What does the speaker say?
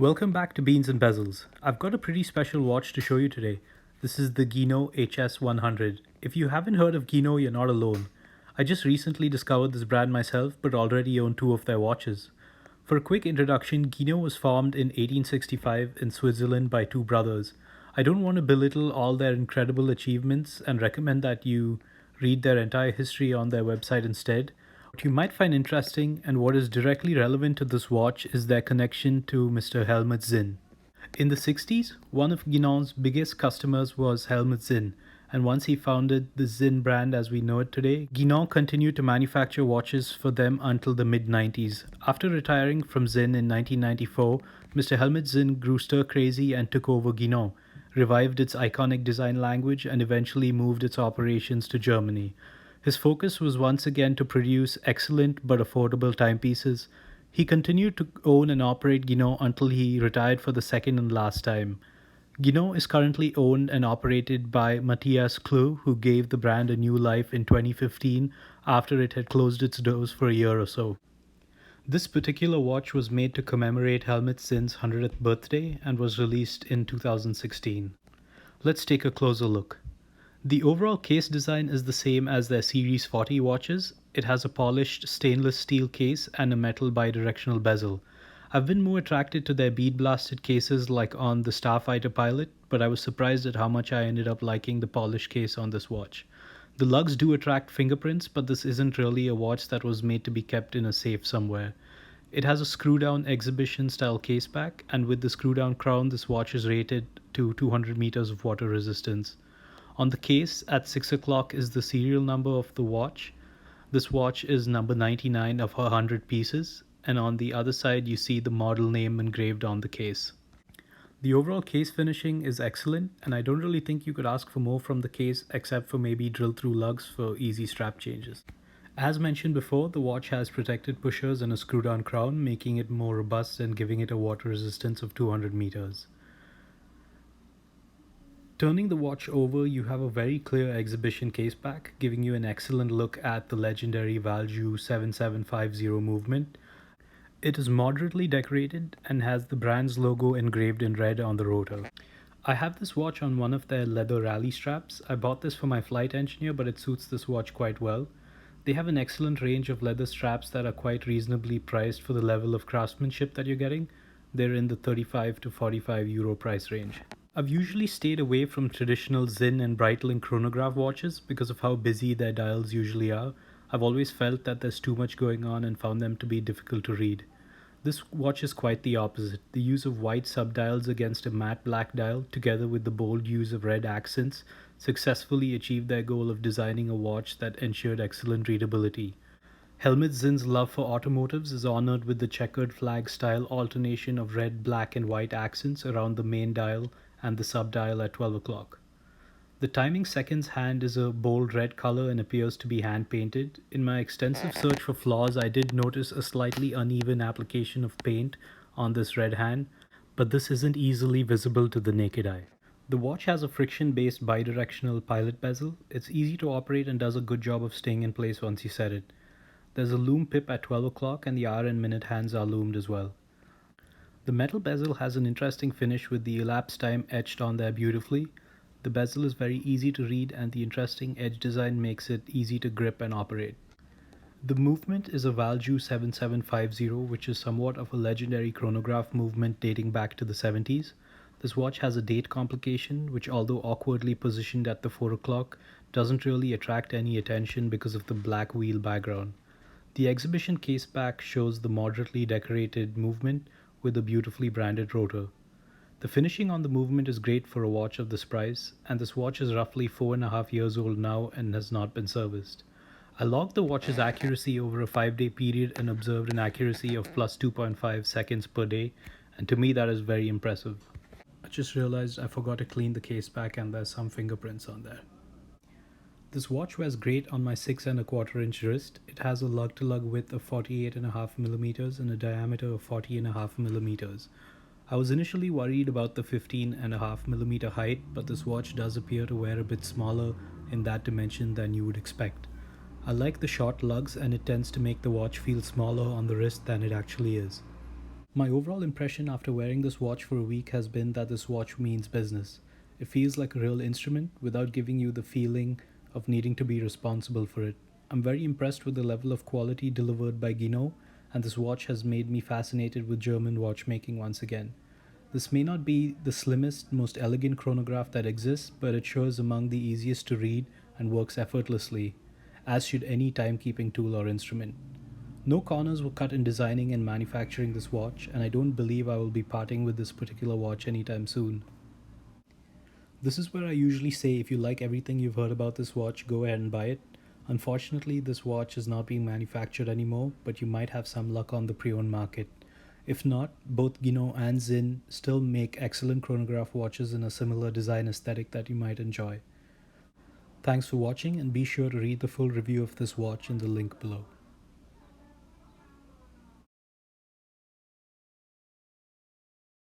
Welcome back to Beans and Bezels. I've got a pretty special watch to show you today. This is the Guinand HS100. If you haven't heard of Guinand, you're not alone. I just recently discovered this brand myself, but already own two of their watches. For a quick introduction, Guinand was formed in 1865 in Switzerland by two brothers. I don't want to belittle all their incredible achievements and recommend that you read their entire history on their website instead. What you might find interesting and what is directly relevant to this watch is their connection to Mr. Helmut Sinn. In the 60s, one of Guinand's biggest customers was Helmut Sinn, and once he founded the Sinn brand as we know it today, Guinand continued to manufacture watches for them until the mid-90s. After retiring from Sinn in 1994, Mr. Helmut Sinn grew stir-crazy and took over Guinand, revived its iconic design language, and eventually moved its operations to Germany. His focus was once again to produce excellent but affordable timepieces. He continued to own and operate Guinand until he retired for the second and last time. Guinand is currently owned and operated by Matthias Klug, who gave the brand a new life in 2015 after it had closed its doors for a year or so. This particular watch was made to commemorate Helmut Sinn's 100th birthday and was released in 2016. Let's take a closer look. The overall case design is the same as their Series 40 watches. It has a polished stainless steel case and a metal bidirectional bezel. I've been more attracted to their bead blasted cases like on the Starfighter Pilot, but I was surprised at how much I ended up liking the polished case on this watch. The lugs do attract fingerprints, but this isn't really a watch that was made to be kept in a safe somewhere. It has a screw-down exhibition style case back, and with the screw-down crown, this watch is rated to 200 meters of water resistance. On the case at 6 o'clock is the serial number of the watch. This watch is number 99 of her 100 pieces, and on the other side you see the model name engraved on the case. The overall case finishing is excellent, and I don't really think you could ask for more from the case except for maybe drill through lugs for easy strap changes. As mentioned before, the watch has protected pushers and a screw down crown, making it more robust and giving it a water resistance of 200 meters. Turning the watch over, you have a very clear exhibition case back, giving you an excellent look at the legendary Valjoux 7750 movement. It is moderately decorated and has the brand's logo engraved in red on the rotor. I have this watch on one of their leather rally straps. I bought this for my flight engineer, but it suits this watch quite well. They have an excellent range of leather straps that are quite reasonably priced for the level of craftsmanship that you're getting. They're in the 35 to 45 euro price range. I've usually stayed away from traditional Sinn and Breitling chronograph watches because of how busy their dials usually are. I've always felt that there's too much going on and found them to be difficult to read. This watch is quite the opposite. The use of white subdials against a matte black dial, together with the bold use of red accents, successfully achieved their goal of designing a watch that ensured excellent readability. Helmut Sinn's love for automotives is honored with the checkered flag style alternation of red, black and white accents around the main dial and the subdial at 12 o'clock. The timing seconds hand is a bold red color and appears to be hand painted. In my extensive search for flaws, I did notice a slightly uneven application of paint on this red hand, but this isn't easily visible to the naked eye. The watch has a friction-based bidirectional pilot bezel. It's easy to operate and does a good job of staying in place once you set it. There's a loom pip at 12 o'clock and the hour and minute hands are loomed as well. The metal bezel has an interesting finish with the elapsed time etched on there beautifully. The bezel is very easy to read and the interesting edge design makes it easy to grip and operate. The movement is a Valjoux 7750, which is somewhat of a legendary chronograph movement dating back to the 70s. This watch has a date complication, which although awkwardly positioned at the 4 o'clock, doesn't really attract any attention because of the black wheel background. The exhibition case back shows the moderately decorated movement with a beautifully branded rotor. The finishing on the movement is great for a watch of this price, and this watch is roughly 4.5 years old now and has not been serviced. I logged the watch's accuracy over a 5-day period and observed an accuracy of plus 2.5 seconds per day, and to me that is very impressive. I just realized I forgot to clean the case back and there's some fingerprints on there. This watch wears great on my 6.25 inch wrist. It has a lug-to-lug width of 48.5 millimeters and a diameter of 40.5 millimeters. I was initially worried about the 15.5 millimeter height, but this watch does appear to wear a bit smaller in that dimension than you would expect. I like the short lugs and it tends to make the watch feel smaller on the wrist than it actually is. My overall impression after wearing this watch for a week has been that this watch means business. It feels like a real instrument without giving you the feeling of needing to be responsible for it. I'm very impressed with the level of quality delivered by Guinand, and this watch has made me fascinated with German watchmaking once again. This may not be the slimmest, most elegant chronograph that exists, but it sure is among the easiest to read and works effortlessly, as should any timekeeping tool or instrument. No corners were cut in designing and manufacturing this watch, and I don't believe I will be parting with this particular watch anytime soon. This is where I usually say if you like everything you've heard about this watch, go ahead and buy it. Unfortunately, this watch is not being manufactured anymore, but you might have some luck on the pre owned market. If not, both Guinand and Sinn still make excellent chronograph watches in a similar design aesthetic that you might enjoy. Thanks for watching, and be sure to read the full review of this watch in the link below.